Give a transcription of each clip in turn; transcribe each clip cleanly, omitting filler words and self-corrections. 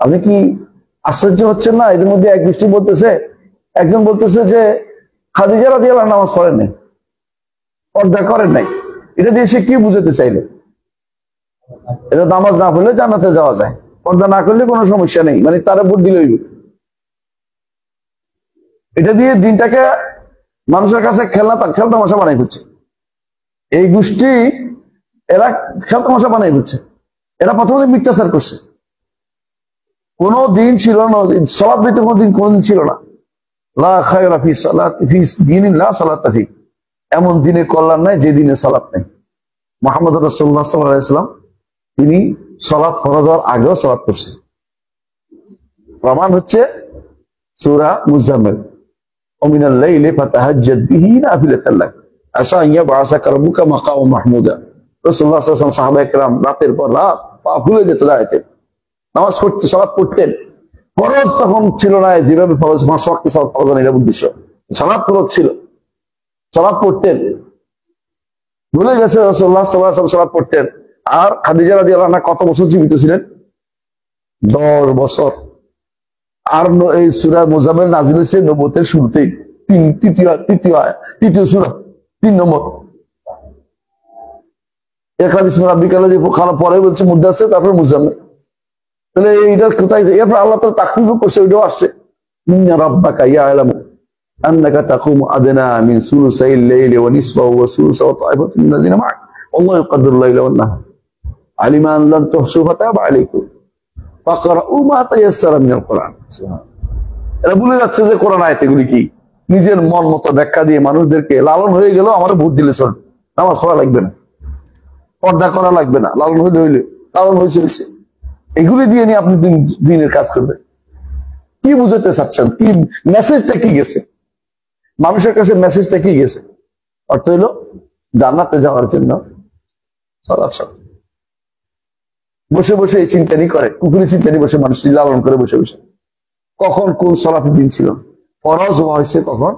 আপনি কি আশ্চর্য হচ্ছেন না? এদের মধ্যে এক গোষ্ঠী বলতেছে, একজন বলতেছে যে খাদিজা রাদিয়াল্লাহু আনহা নামাজ পড়েন নাই, পর্দা করেন নাই। এটা দিয়ে সে কি বুঝাতে চাইলো? এটা নামাজ না পড়লে জান্নাতে যাওয়া যায়, পর্দা না করলে কোনো সমস্যা নেই, মানে তারা ভোট দিলেই। এটা দিয়ে দিনটাকে মানুষের কাছে খেলতামাশা বানাই ফেলছে। এই গোষ্ঠী এরা খেলতামাশা বানাই ফেলছে। এরা প্রথমে মিথ্যাচার করছে। কোনো দিন ছিল না, সালাত ব্যতীত কোনদিন ছিল না। লা খায়রা ফি সালাতি ফি দীনিন লা সালাতা ফি, এমন দিনে কল্যাণ নাই যে দিনে সালাত নেই। মুহাম্মদ রাসূলুল্লাহ সাল্লাল্লাহু আলাইহি ওয়াসাল্লাম তিনি সালাত ফরজ হওয়ার আগেও সালাত করছেন। প্রমাণ হচ্ছে সূরা মুজাম্মিল, ওমিনাল লাইলি ফাতাহাজ্জাদ বিহি নাফিলাতাল লাক আসা আন ইয়াবআসাকা রাব্বুকা মাকামান মাহমুদা। রাসূলুল্লাহ সাল্লাল্লাহু আলাইহি ওয়াসাল্লাম সাহাবায়ে কেরাম রাতের পর রাত পা ভুলে যেতে দাঁড়াইতেন, নামাজ পড়তে, সালাত পড়তেন। ফরজ তখন ছিল না যেভাবে ফরজ 5 ওয়াক্ত সালাত ফরজ, এটা উদ্দেশ্য। সালাত ফরজ ছিল, সালাত পড়তেন, ভুলে গেছে রাসূলুল্লাহ সাল্লাল্লাহু আলাইহি ওয়াসাল্লাম সালাত পড়তেন। আর খাদিজা রাদিয়াল্লাহু আনহা কত বছর জীবিত ছিলেন? 10 বছর। আর এই সূরা মুজাম্মিল নাযিল হয়েছে নবুয়তের শুরুতেই, তৃতীয় সূরা 3 নম্বর। এখানে বিসমি রাব্বিকাল্লাযী খালাক পরে বলছে মুদ্দাসসির, তারপর মুজাম্মিল। তাহলে এইটা কোথায়? এরপর আল্লাহ তাআলা তাকফীর করছে, ওইটাও আসছে ইন্না রাব্বাকা ইয়ালামু আন্নাকা তাকুমু আদনা মিন সুলুসাইল লাইলি ওয়া নিসফাহু ওয়া সুলুসাহু ওয়া তা'iফাতুন মিনাল্লাযিনা মা'আক আল্লাহু ইয়াকদিরুল লাইলা ওয়ান নাহার আলিমা আন লান তুহসু ফাতাবা আলাইকুম ফাকরাউ মা তায়াসসারা মিনাল কুরআন। এরা ভুলে যাচ্ছে যে কোরআন আয়াতগুলি কি, নিজের মন মতো ব্যাখ্যা দিয়ে মানুষদেরকে লালন হয়ে গেল আমার ভোট দিলে চলবে, নামাজ পড়া লাগবে না, পর্দা করা লাগবে না, লালন হইলে লালন হয়েছে। এগুলি দিয়ে নিয়ে আপনি দিনের কাজ করবেন। কি বুঝাতে চাচ্ছেন? কি মেসেজটা কি গেছে মানুষের কাছে? মেসেজটা কি গেছে? অর্থ হইল জান্নাতে যাওয়ার জন্য সালাত। বসে বসে এই চিন্তানি করে, কুকুরি চিন্তানি বসে মানুষ লালন করে বসে বসে। কখন কোন সালাতের দিন ছিল? ফরজ হয়েছে কখন?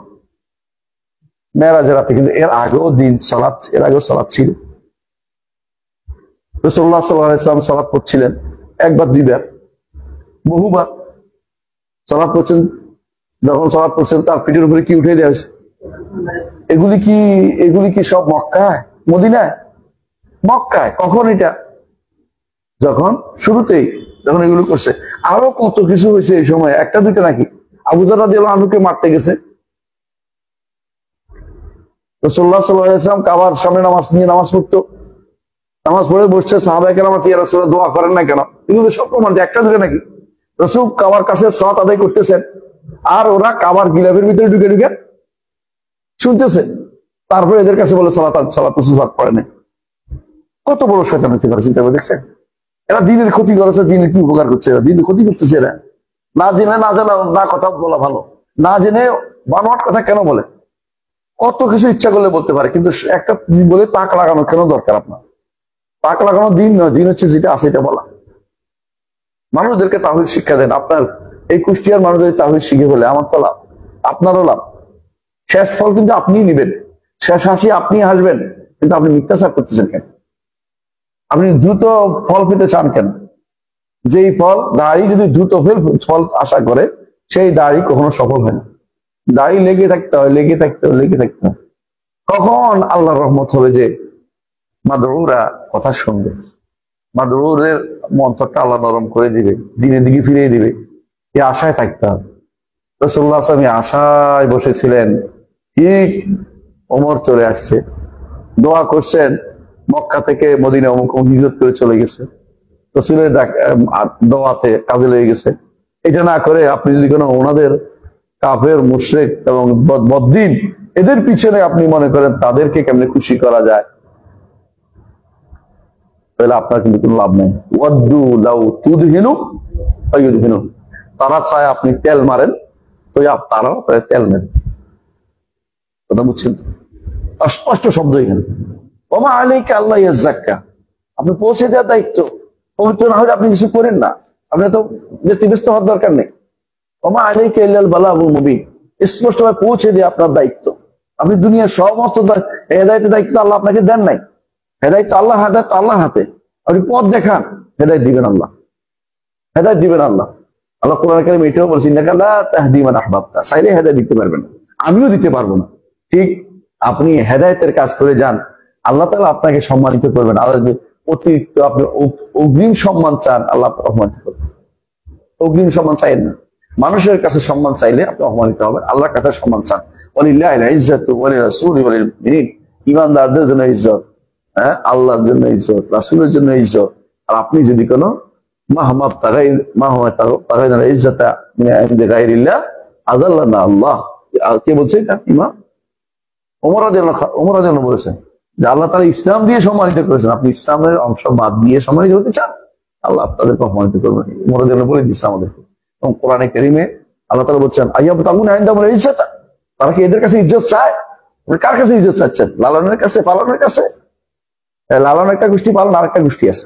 মেরাজের রাতে। কিন্তু এর আগেও দিন সালাত, এর আগেও সালাত ছিল। রাসূলুল্লাহ সাল্লাল্লাহু আলাইহি ওয়াসাল্লাম সালাত পড়ছিলেন, একবার দুইবার, বহুবার সালাত পড়ছেন। যখন সালাত পড়ছেন তার পিঠের উপরে কি উঠে দেওয়া হয়েছে? এগুলি কি সব মক্কায়, মদিনায়? মক্কায়। কখন এটা? যখন শুরুতেই যখন এগুলো করছে। আরো কত কিছু হয়েছে এই সময়, একটা দুইটা নাকি? আবু যর রাদিয়াল্লাহু আনহুকে মারতে গেছে রাসূলুল্লাহ সাল্লাল্লাহু আলাইহি ওয়াসাল্লাম, কাবার সামনে নামাজ পড়তো, নামাজ পড়ে বসছে, সাহাবায়ে কেরাম ইয়া রাসূলুল্লাহ দোয়া করেন না কেন? এগুলো সব প্রমাণ, একটা দুটো নাকি? রাসূল কাবার কাছে সালাত আদায় করতেছেন, আর ওরা কাবার গিলাফের ভিতরে ঢুকে ঢুকে শুনতেছে। তারপরে এদের কাছে বলে সালাত পড়ে না। কত বড় শয়তান হতে পারে, চিন্তা করে দেখছেন? এরা দিনের ক্ষতি করেছে, দিনের কি উপকার করছে? এরা দিনের ক্ষতি করতেছে। এরা না জেনে, না জানা, না কথা বলা ভালো, না জেনে বানোয়াট কথা কেন বলে? কত কিছু ইচ্ছা করলে বলতে পারে, কিন্তু একটা বলে তাক লাগানো কেন দরকার? আপনার তাক লাগানো দিন নয়, দিন হচ্ছে যেটা আছে এটা বলা। মানুষদেরকে তাওহীদ শিক্ষা দেন। আপনার এই কুষ্টিয়ার মানুষদের তাওহীদ শিখে বলে আমার তো লাভ, আপনারও লাভ। শেষ ফল কিন্তু আপনিই নিবেন, শেষ হাসি আপনি হাসবেন। কিন্তু আপনি মিথ্যাচার করতেছেন কেন? আপনি দ্রুত ফল পেতে চান কেন? যেই ফল, দাড়ি যদি দ্রুত ফল আশা করে, সেই দাড়ি কখনো সফল হয় না। দাড়ি লেগে থাকতে হয়, লেগে থাকতে হয়, লেগে থাকতে হয়। কখন আল্লাহর রহমত হবে? যে মাদরুরা কথা শুনবে, মাদরুরের মন্তরটা আল্লাহ নরম করে দিবে, দিনের দিকে ফিরিয়ে দিবে, এই আশায় থাকতে হবে। রাসূলুল্লাহ সাল্লাল্লাহু আলাইহি ওয়াসাল্লাম আশায় বসেছিলেন, ঠিক ওমর চলে আসছে, দোয়া করছেন, মক্কা থেকে মদিনা অমুক হিজরত করে চলে গেছে, রাসূলের দোয়াতে কাজে লেগে গেছে। এটা না করে আপনি যদি কোনো ওনাদের কাফের, মুশরিক এবং বদ্দিন এদের পিছনে আপনি মনে করেন তাদেরকে কেমনে খুশি করা যায়, তাহলে আপনার কিন্তু কোনো লাভ নাই। ওয়াদ্দু লাউ তুদহিনু ফায়ুদহিনু, তারা চায় আপনি তেল মারেন, তো তারাও তেল মেরেন। কথা বুঝছেন তো? স্পষ্ট শব্দ এখানে। ওমা আলাইকা আল্লাহ ইয়াযাক্কা, আপনি পৌঁছে দেওয়ার দায়িত্ব। পবিত্র না হলে আপনি কিছু করেন না, আপনি তো ব্যস্ত হওয়ার দরকার নেই। ওমা আলাইকা ইল্লাল বালাগুল মুবিন, স্পষ্টভাবে পৌঁছে দেওয়া আপনার দায়িত্ব। আপনি দুনিয়ার সমস্ত হেদায়েতের দায়িত্ব আল্লাহ আপনাকে দেন নাই। হেদায়েত আল্লাহ হাতে, আপনি পথ দেখান, হেদায়েত দিবেন আল্লাহ। হেদায়েত দিবেন আল্লাহ। আল্লাহ কোরআন কারীমে এটাও বলছেন, ইন্নাকা লা তাহদি মান আহবাবতা, চাইলে হেদায়েত দিতে পারবেন না, আমিও দিতে পারবো না। ঠিক আপনি হেদায়েতের কাজ করে যান, আল্লাহ তাআলা আপনাকে সম্মানিত করবেন। আল্লাহ যদি অতিরিক্ত আপনি অগ্রিম সম্মান চান, আল্লাহ আপনাকে অপমানিত করবেন। অগ্রিম সম্মান চাইেন না, মানুষের কাছে সম্মান চাইলে আপনি অপমানিত হবেন, আল্লাহর কাছে সম্মান চান। ওয়ালিল্লাহিল ইজ্জাতু ওয়ালিরাসূলি ওয়ালিল মুমিনিন, ঈমানদারদের জন্য ইজ্জত, হ্যাঁ, আল্লাহর জন্য ইজ্জত, রাসূলের জন্য ইজ্জত। আর আপনি যদি কোনো আল্লাহ, কে বলছে এটা? ইমাম ওমর রাদিয়াল্লাহু বলেছেন যে আল্লাহ তাআলা ইসলাম দিয়ে সম্মানিত করেছেন, আপনি ইসলামের অংশ বাদ দিয়ে সম্মানিত হতে চান, আল্লাহ আপনাদেরকে অপমানিত করবেন। ওমর রাদিয়াল্লাহু বলে দিচ্ছে আমাদেরকে। এবং কোরআনে কারীমে আল্লাহ তাআলা বলছেন, আইয়াবতাগুনা ইনদাহুমুল ইজ্জাতা, তারা কি এদের কাছে ইজ্জত চায়? কার কাছে ইজ্জত চাচ্ছেন? লালনের কাছে, পালনের কাছে? লালন একটা গোষ্ঠী, পালন আরেকটা গোষ্ঠী আছে।